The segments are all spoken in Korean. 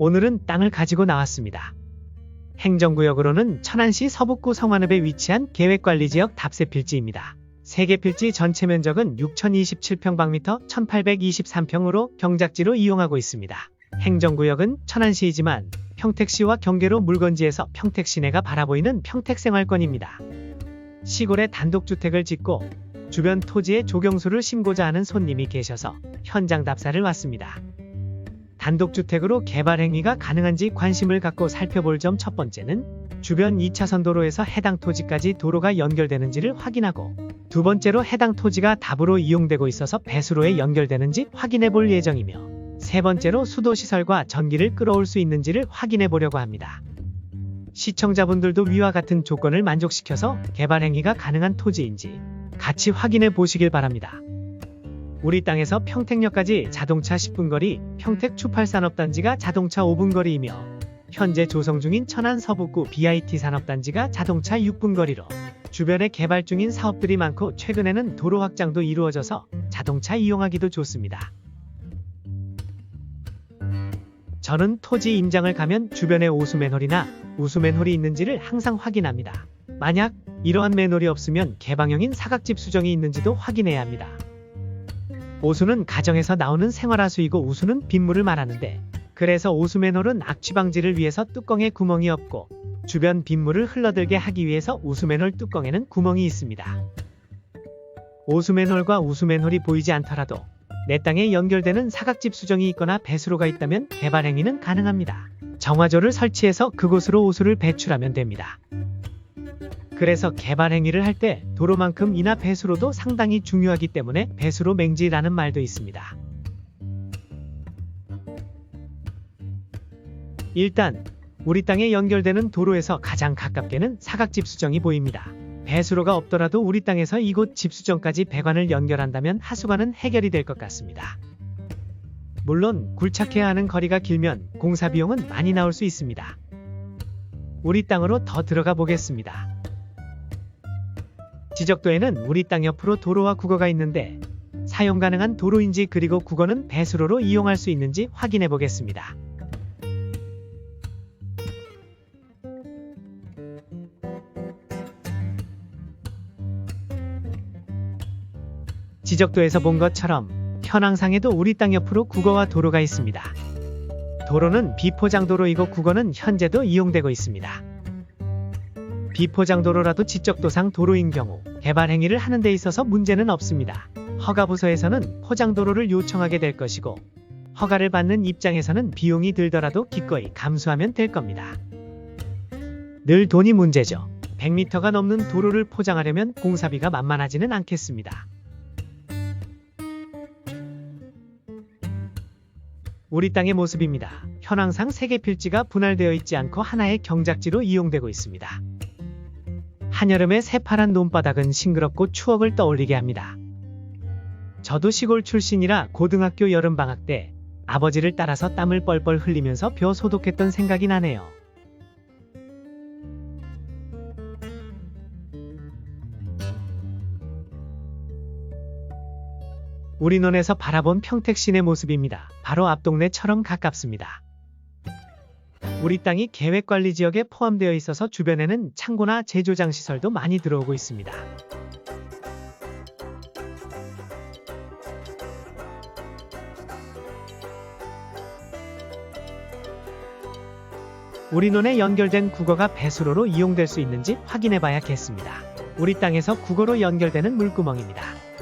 오늘은 땅을 가지고 나왔습니다. 행정구역으로는 천안시 서북구 성완읍에 위치한 계획관리지역 답세필지입니다. 세계필지 전체 면적은 6027평방미터 1823평으로 경작지로 이용하고 있습니다. 행정구역은 천안시이지만 평택시와 경계로 물건지에서 평택 시내가 바라보이는 평택생활권입니다. 시골에 단독주택을 짓고 주변 토지에 조경수를 심고자 하는 손님이 계셔서 현장 답사를 왔습니다. 단독주택으로 개발 행위가 가능한지 관심을 갖고 살펴볼 점 첫 번째는 주변 2차선 도로에서 해당 토지까지 도로가 연결되는지를 확인하고, 두 번째로 해당 토지가 답으로 이용되고 있어서 배수로에 연결되는지 확인해 볼 예정이며, 세 번째로 수도시설과 전기를 끌어올 수 있는지를 확인해 보려고 합니다. 시청자분들도 위와 같은 조건을 만족시켜서 개발 행위가 가능한 토지인지 같이 확인해 보시길 바랍니다. 우리 땅에서 평택역까지 자동차 10분 거리, 평택 추팔산업단지가 자동차 5분 거리이며 현재 조성 중인 천안 서북구 BIT 산업단지가 자동차 6분 거리로 주변에 개발 중인 사업들이 많고, 최근에는 도로 확장도 이루어져서 자동차 이용하기도 좋습니다. 저는 토지 임장을 가면 주변에 오수맨홀이나 우수맨홀이 있는지를 항상 확인합니다. 만약 이러한 맨홀이 없으면 개방형인 사각집 수정이 있는지도 확인해야 합니다. 오수는 가정에서 나오는 생활하수이고 우수는 빗물을 말하는데, 그래서 오수맨홀은 악취 방지를 위해서 뚜껑에 구멍이 없고, 주변 빗물을 흘러들게 하기 위해서 우수맨홀 뚜껑에는 구멍이 있습니다. 오수맨홀과 우수맨홀이 보이지 않더라도 내 땅에 연결되는 사각집 수정이 있거나 배수로가 있다면 개발 행위는 가능합니다. 정화조를 설치해서 그곳으로 오수를 배출하면 됩니다. 그래서 개발 행위를 할 때 도로만큼이나 배수로도 상당히 중요하기 때문에 배수로 맹지라는 말도 있습니다. 일단 우리 땅에 연결되는 도로에서 가장 가깝게는 사각집 수정이 보입니다. 배수로가 없더라도 우리 땅에서 이곳 집수정까지 배관을 연결한다면 하수관은 해결이 될 것 같습니다. 물론 굴착해야 하는 거리가 길면 공사 비용은 많이 나올 수 있습니다. 우리 땅으로 더 들어가 보겠습니다. 지적도에는 우리 땅 옆으로 도로와 국어가 있는데 사용 가능한 도로인지, 그리고 국어는 배수로로 이용할 수 있는지 확인해 보겠습니다. 지적도에서 본 것처럼 현황상에도 우리 땅 옆으로 국어와 도로가 있습니다. 도로는 비포장도로이고 국어는 현재도 이용되고 있습니다. 비포장도로라도 지적도상 도로인 경우 개발 행위를 하는 데 있어서 문제는 없습니다. 허가부서에서는 포장도로를 요청하게 될 것이고, 허가를 받는 입장에서는 비용이 들더라도 기꺼이 감수하면 될 겁니다. 늘 돈이 문제죠. 100m가 넘는 도로를 포장하려면 공사비가 만만하지는 않겠습니다. 우리 땅의 모습입니다. 현황상 세 개 필지가 분할되어 있지 않고 하나의 경작지로 이용되고 있습니다. 한여름의 새파란 논바닥은 싱그럽고 추억을 떠올리게 합니다. 저도 시골 출신이라 고등학교 여름방학 때 아버지를 따라서 땀을 뻘뻘 흘리면서 벼 소독했던 생각이 나네요. 우리 논에서 바라본 평택 시내 모습입니다. 바로 앞 동네처럼 가깝습니다. 우리 땅이 계획관리지역에 포함되어 있어서 주변에는 창고나 제조장 시설도 많이 들어오고 있습니다. 우리 논에 연결된 국어가 배수로로 이용될 수 있는지 확인해 봐야겠습니다. 우리 땅에서 국어로 연결되는 물구멍입니다.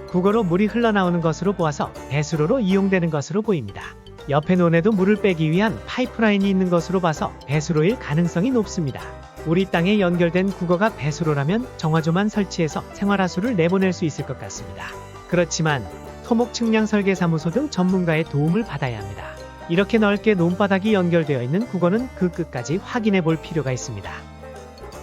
국어로 물이 흘러나오는 것으로 보아서 배수로로 이용되는 것으로 보입니다. 옆에 논에도 물을 빼기 위한 파이프라인이 있는 것으로 봐서 배수로일 가능성이 높습니다. 우리 땅에 연결된 국어가 배수로라면 정화조만 설치해서 생활하수를 내보낼 수 있을 것 같습니다. 그렇지만 토목 측량 설계사무소 등 전문가의 도움을 받아야 합니다. 이렇게 넓게 논바닥이 연결되어 있는 국어는 그 끝까지 확인해 볼 필요가 있습니다.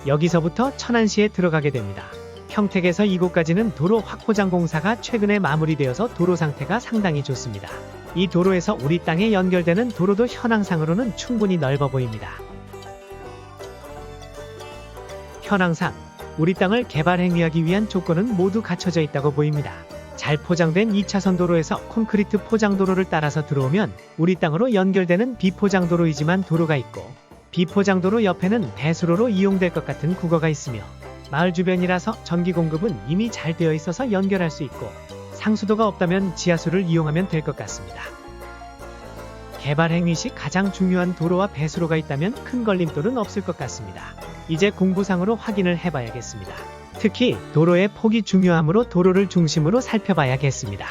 여기서부터 천안시에 들어가게 됩니다. 평택에서 이곳까지는 도로 확포장 공사가 최근에 마무리되어서 도로 상태가 상당히 좋습니다. 이 도로에서 우리 땅에 연결되는 도로도 현황상으로는 충분히 넓어 보입니다. 현황상 우리 땅을 개발 행위하기 위한 조건은 모두 갖춰져 있다고 보입니다. 잘 포장된 2차선 도로에서 콘크리트 포장도로를 따라서 들어오면 우리 땅으로 연결되는 비포장도로이지만 도로가 있고, 비포장도로 옆에는 배수로로 이용될 것 같은 국어가 있으며, 마을 주변이라서 전기 공급은 이미 잘 되어 있어서 연결할 수 있고, 상수도가 없다면 지하수를 이용하면 될 것 같습니다. 개발 행위 시 가장 중요한 도로와 배수로가 있다면 큰 걸림돌은 없을 것 같습니다. 이제 공부상으로 확인을 해봐야겠습니다. 특히 도로의 폭이 중요하므로 도로를 중심으로 살펴봐야겠습니다.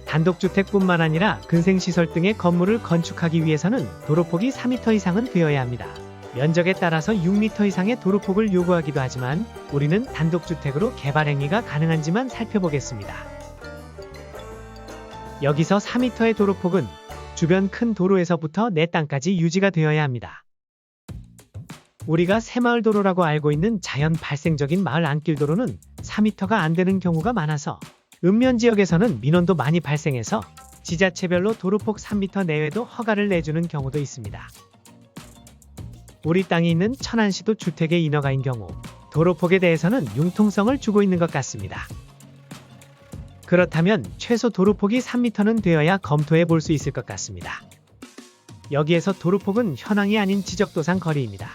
단독주택뿐만 아니라 근생시설 등의 건물을 건축하기 위해서는 도로폭이 4m 이상은 되어야 합니다. 면적에 따라서 6m 이상의 도로폭을 요구하기도 하지만 우리는 단독주택으로 개발 행위가 가능한지만 살펴보겠습니다. 여기서 4m의 도로폭은 주변 큰 도로에서부터 내 땅까지 유지가 되어야 합니다. 우리가 새마을도로라고 알고 있는 자연 발생적인 마을 안길 도로는 4m가 안 되는 경우가 많아서 읍면지역에서는 민원도 많이 발생해서 지자체별로 도로폭 3m 내외도 허가를 내주는 경우도 있습니다. 우리 땅이 있는 천안시도 주택의 인허가인 경우 도로폭에 대해서는 융통성을 주고 있는 것 같습니다. 그렇다면 최소 도로폭이 3m는 되어야 검토해 볼 수 있을 것 같습니다. 여기에서 도로폭은 현황이 아닌 지적도상 거리입니다.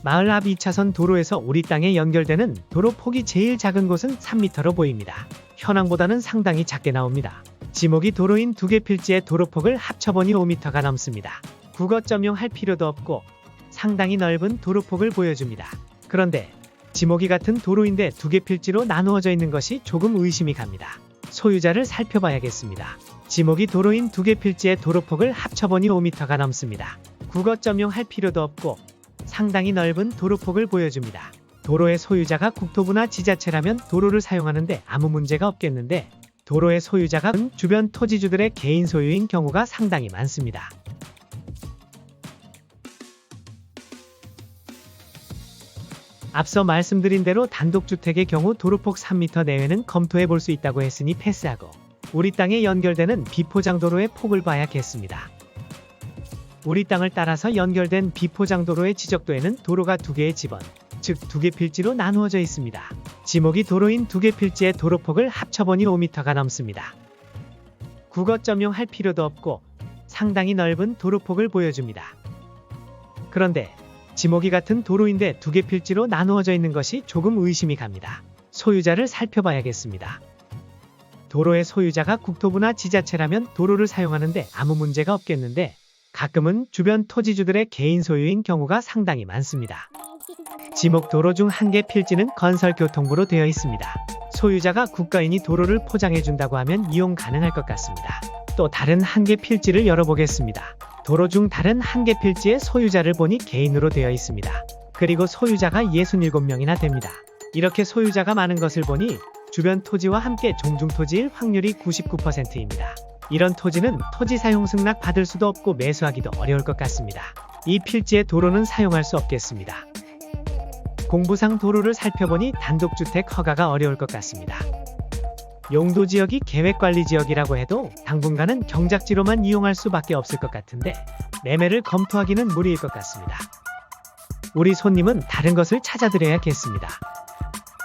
마을 앞 2차선 도로에서 우리 땅에 연결되는 도로폭이 제일 작은 곳은 3m로 보입니다. 현황보다는 상당히 작게 나옵니다. 지목이 도로인 두 개 필지의 도로폭을 합쳐보니 5m가 넘습니다. 국어점용 할 필요도 없고 상당히 넓은 도로폭을 보여줍니다. 그런데 지목이 같은 도로인데 두 개 필지로 나누어져 있는 것이 조금 의심이 갑니다. 소유자를 살펴봐야겠습니다. 지목이 도로인 두 개 필지의 도로폭을 합쳐보니 5m가 넘습니다. 국어점용 할 필요도 없고 상당히 넓은 도로폭을 보여줍니다. 도로의 소유자가 국토부나 지자체라면 도로를 사용하는데 아무 문제가 없겠는데 도로의 소유자가 주변 토지주들의 개인 소유인 경우가 상당히 많습니다. 앞서 말씀드린 대로 단독주택의 경우 도로폭 3m 내외는 검토해 볼 수 있다고 했으니 패스하고 우리 땅에 연결되는 비포장도로의 폭을 봐야겠습니다. 우리 땅을 따라서 연결된 비포장도로의 지적도에는 도로가 두 개의 지번, 즉 두 개 필지로 나누어져 있습니다. 지목이 도로인 두 개 필지의 도로폭을 합쳐보니 5m가 넘습니다. 국어점용 할 필요도 없고 상당히 넓은 도로폭을 보여줍니다. 그런데 지목이 같은 도로인데 두 개 필지로 나누어져 있는 것이 조금 의심이 갑니다. 소유자를 살펴봐야겠습니다. 도로의 소유자가 국토부나 지자체라면 도로를 사용하는데 아무 문제가 없겠는데 가끔은 주변 토지주들의 개인 소유인 경우가 상당히 많습니다. 지목 도로 중 한 개 필지는 건설교통부로 되어 있습니다. 소유자가 국가인이 도로를 포장해준다고 하면 이용 가능할 것 같습니다. 또 다른 한 개 필지를 열어보겠습니다. 도로 중 다른 한 개 필지의 소유자를 보니 개인으로 되어 있습니다. 그리고 소유자가 67명이나 됩니다. 이렇게 소유자가 많은 것을 보니 주변 토지와 함께 종중토지일 확률이 99%입니다. 이런 토지는 토지 사용 승낙 받을 수도 없고 매수하기도 어려울 것 같습니다. 이 필지의 도로는 사용할 수 없겠습니다. 공부상 도로를 살펴보니 단독주택 허가가 어려울 것 같습니다. 용도지역이 계획관리지역이라고 해도 당분간은 경작지로만 이용할 수밖에 없을 것 같은데 매매를 검토하기는 무리일 것 같습니다. 우리 손님은 다른 것을 찾아드려야겠습니다.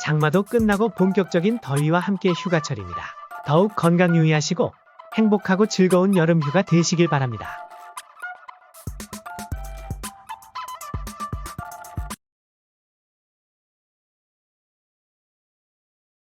장마도 끝나고 본격적인 더위와 함께 휴가철입니다. 더욱 건강 유의하시고 행복하고 즐거운 여름 휴가 되시길 바랍니다.